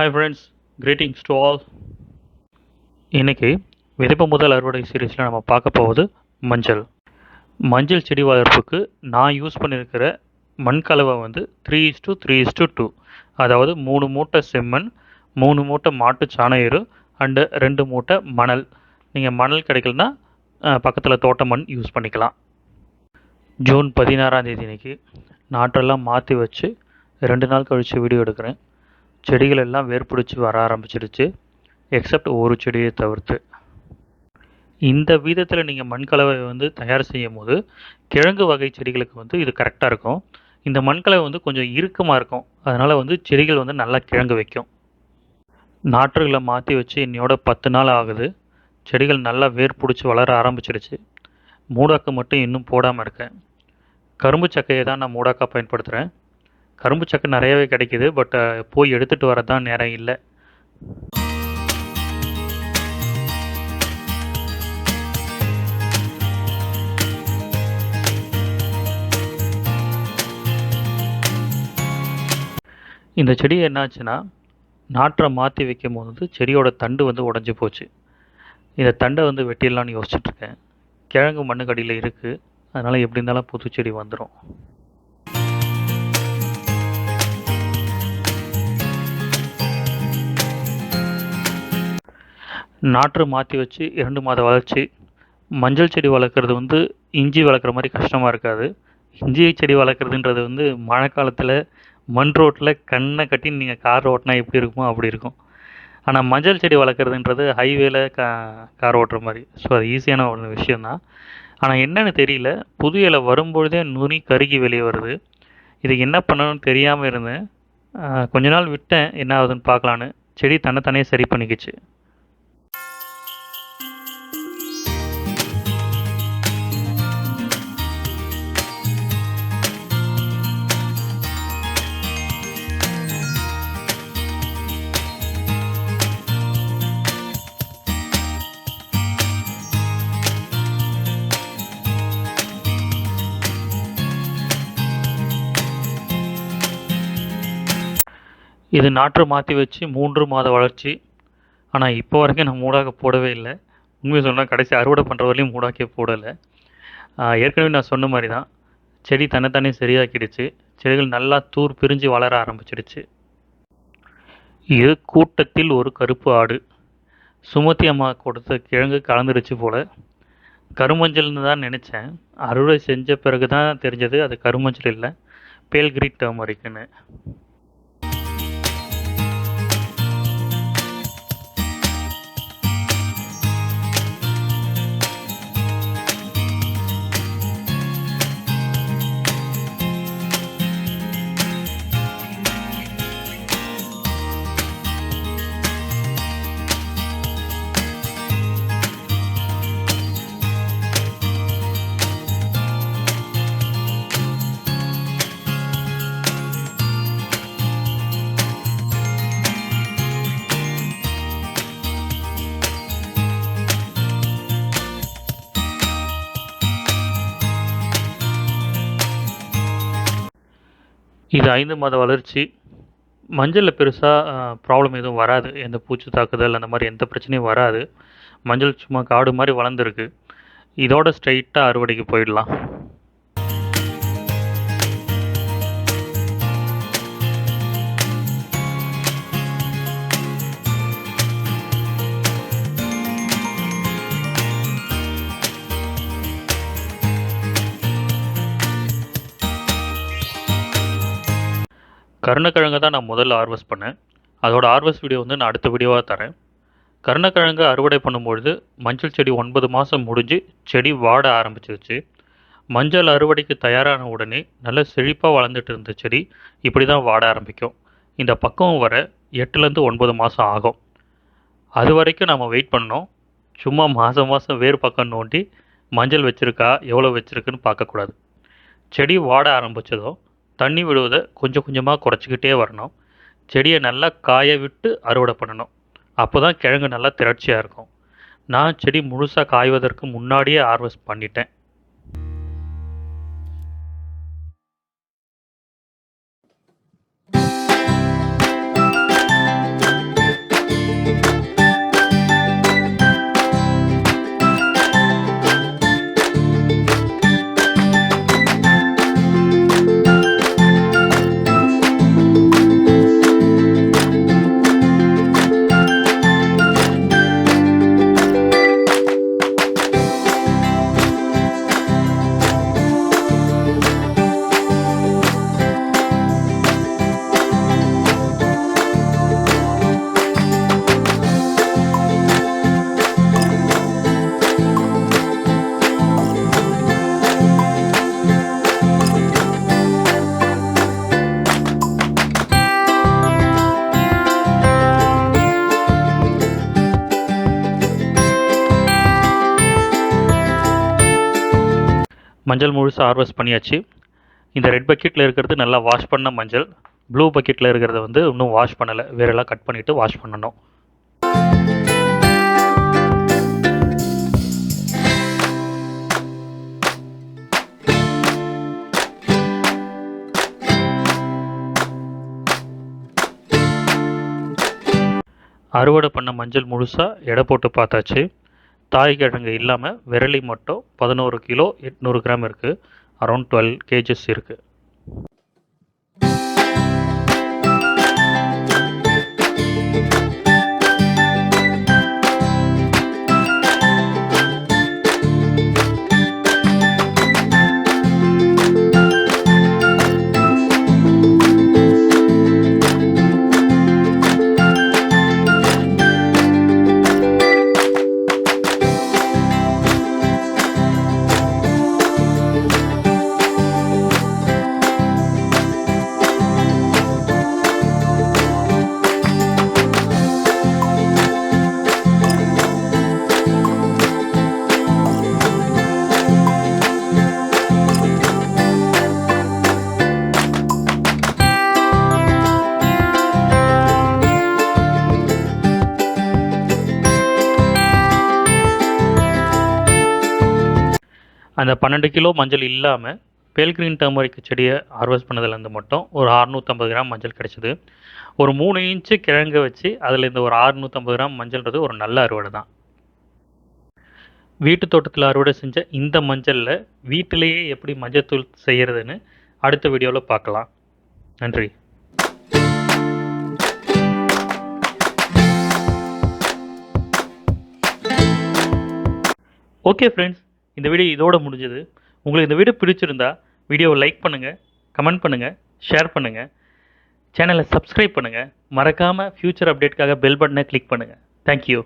Hi friends, greetings to all. இன்றைக்கி விதைப்பு முதல் அறுவடை சீரீஸில் நம்ம பார்க்க போவது மஞ்சள். மஞ்சள் செடி வளர்ப்புக்கு நான் யூஸ் பண்ணியிருக்கிற மண் கலவை வந்து 3:3:2, அதாவது 3 மூட்டை செம்மண், 3 மூட்டை மாட்டு சாண எரு அண்டு 2 மூட்டை மணல். நீங்கள் மணல் கிடைக்கலனா பக்கத்தில் தோட்ட மண் யூஸ் பண்ணிக்கலாம். ஜூன் 16 இன்னைக்கு நாற்றெல்லாம் மாற்றி வச்சு 2 நாள் கழித்து வீடியோ எடுக்கிறேன். செடிகள் எல்லாம் வேர் பிடிச்சி வர ஆரம்பிச்சிருச்சு, எக்ஸப்ட் ஒரு செடியை தவிர்த்து. இந்த விதத்தில் நீங்கள் மண்கலவை வந்து தயார் செய்யும் போது கிழங்கு வகை செடிகளுக்கு வந்து இது கரெக்டாக இருக்கும். இந்த மண்கலவை வந்து கொஞ்சம் இறுக்கமாக இருக்கும், அதனால் வந்து செடிகள் வந்து நல்லா கிழங்கு வைக்கும். நாற்றுகளை மாற்றி வச்சு இன்னையோட 10 நாள் ஆகுது. செடிகள் நல்லா வேர் பிடிச்சி வளர ஆரம்பிச்சிருச்சு. மூடாக்கு மட்டும் இன்னும் போடாமல் இருக்கேன். கரும்பு சக்கையை தான் நான் மூடாக்காக பயன்படுத்துகிறேன். கரும்பு சக்கை நிறையவே கிடைக்கிது, பட் போய் எடுத்துகிட்டு வர தான் நேரம் இல்லை. இந்த செடி என்னாச்சுன்னா, நாற்றை மாற்றி வைக்கும் போது செடியோட தண்டு வந்து உடஞ்சி போச்சு. இந்த தண்டை வந்து வெட்டிடலான்னு யோசிச்சுட்ருக்கேன். கிழங்கு மண்ணுக்கடியில் இருக்குது, அதனால் எப்படி இருந்தாலும் புது செடி வந்துடும். நாற்று மாற்றி வச்சு 2 மாத வளர்ச்சி. மஞ்சள் செடி வளர்க்குறது வந்து இஞ்சி வளர்க்குற மாதிரி கஷ்டமாக இருக்காது. இஞ்சி செடி வளர்க்குறதுன்றது வந்து மழை காலத்தில் மண் ரோட்டில் கண்ணை கட்டி நீங்கள் கார் ஓட்டினா எப்படி இருக்குமோ அப்படி இருக்கும். ஆனால் மஞ்சள் செடி வளர்க்குறதுன்றது ஹைவேல கார் ஓட்டுற மாதிரி. ஸோ அது ஈஸியான ஒரு விஷயந்தான். ஆனால் என்னென்னு தெரியல, புது இலை வரும்பொழுதே நுனி கருகி வெளியே வருது. இதுக்கு என்ன பண்ணணும்னு தெரியாமல் இருந்தேன். கொஞ்ச நாள் விட்டேன், என்ன ஆகுதுன்னு பார்க்கலான்னு. செடி தன்னைத்தானே சரி பண்ணிக்கிச்சு. இது நாற்று மாற்றி வச்சு 3 மாத வளர்ச்சி. ஆனால் இப்போ வரைக்கும் நான் மூடாக்க போடவே இல்லை. உண்மையை சொன்னால் கடைசி அறுவடை பண்ணுற வரையும் மூடாக்கே போடலை. ஏற்கனவே நான் சொன்ன மாதிரி தான், செடி தன்னைத்தானே சரியாக்கிடுச்சு. செடிகள் நல்லா தூர் பிரிஞ்சு வளர ஆரம்பிச்சிடுச்சு. இது கூட்டத்தில் ஒரு கருப்பு ஆடு. சுமதி அம்மா கொடுத்த கிழங்கு கலந்துருச்சு போல். கருமஞ்சள்னு தான் நினச்சேன். அறுவடை செஞ்ச பிறகு தான் தெரிஞ்சது அது கருமஞ்சள் இல்லை, பேல்கிரி டர்மரிக்குன்னு. இது 5 மாத வளர்ச்சி. மஞ்சளில் பெருசாக ப்ராப்ளம் எதுவும் வராது. எந்த பூச்சி தாக்குதல் அந்த மாதிரி எந்த பிரச்சனையும் வராது. மஞ்சள் சும்மா காடு மாதிரி வளர்ந்துருக்கு. இதோட ஸ்ட்ரைட்டாக அறுவடைக்கு போயிடலாம். கருணக்கிழங்கை தான் நான் முதல்ல ஹார்வெஸ்ட் பண்ணேன். அதோட ஹார்வெஸ்ட் வீடியோ வந்து நான் அடுத்த வீடியோவாக தரேன். கருணக்கிழங்கு அறுவடை பண்ணும்பொழுது மஞ்சள் செடி 9 மாதம் முடிஞ்சு செடி வாட ஆரம்பிச்சிருச்சு. மஞ்சள் அறுவடைக்கு தயாரான உடனே நல்ல செழிப்பாக வளர்ந்துட்டு இருந்த செடி இப்படி தான் வாட ஆரம்பிக்கும். இந்த பக்கம் வர 8லேருந்து 9 மாதம் ஆகும். அது வரைக்கும் நம்ம வெயிட் பண்ணோம். சும்மா மாதம் வேறு பக்கம் நோண்டி மஞ்சள் வச்சுருக்கா எவ்வளோ வச்சுருக்குன்னு பார்க்கக்கூடாது. செடி வாட ஆரம்பித்ததும் தண்ணி விடுவதை கொஞ்சம் கொஞ்சமாக குறைச்சிக்கிட்டே வரணும். செடியை நல்லா காய விட்டு அறுவடை பண்ணணும். அப்போ தான் கிழங்கு நல்லா திரட்சியாக இருக்கும். நான் செடி முழுசாக காய்வதற்கு முன்னாடியே ஹார்வெஸ்ட் பண்ணிட்டேன். மஞ்சள் முழுசாக ஹார்வெஸ்ட் பண்ணியாச்சு. இந்த ரெட் பக்கெட்டில் இருக்கிறது நல்லா வாஷ் பண்ண மஞ்சள். ப்ளூ பக்கெட்டில் இருக்கிறத வந்து இன்னும் வாஷ் பண்ணலை, வேரெல்லாம் கட் பண்ணிவிட்டு வாஷ் பண்ணணும். அறுவடை பண்ண மஞ்சள் முழுசாக எடை போட்டு பார்த்தாச்சு. தாய் கிழங்கு இல்லாமல் விரலி மட்டும் 11 கிலோ 800 கிராம் இருக்குது. அரௌண்ட் 12 kgs இருக்குது. அந்த 12 கிலோ மஞ்சள் இல்லாமல் பேல் கிரீன் டர்மரிக் செடியை ஹார்வெஸ்ட் பண்ணதுலேருந்து மட்டும் ஒரு 650 கிராம் மஞ்சள் கிடச்சிது. ஒரு 3 இன்ச்சு கிழங்கு வச்சு அதில் இந்த ஒரு 650 கிராம் மஞ்சள்ன்றது ஒரு நல்ல அறுவடை தான். வீட்டு தோட்டத்தில் அறுவடை செஞ்ச இந்த மஞ்சளில் வீட்டிலேயே எப்படி மஞ்சத்தூள் செய்கிறதுன்னு அடுத்த வீடியோவில் பார்க்கலாம். நன்றி. ஓகே ஃப்ரெண்ட்ஸ், இந்த வீடியோ இதோட முடிஞ்சது. உங்களுக்கு இந்த வீடியோ பிடிச்சிருந்தா வீடியோவை லைக் பண்ணுங்கள், கமெண்ட் பண்ணுங்கள், ஷேர் பண்ணுங்கள், சேனலை சப்ஸ்கிரைப் பண்ணுங்கள். மறக்காமல் ஃப்யூச்சர் அப்டேட்காக பெல் பட்டனை கிளிக் பண்ணுங்கள். தேங்க்யூ.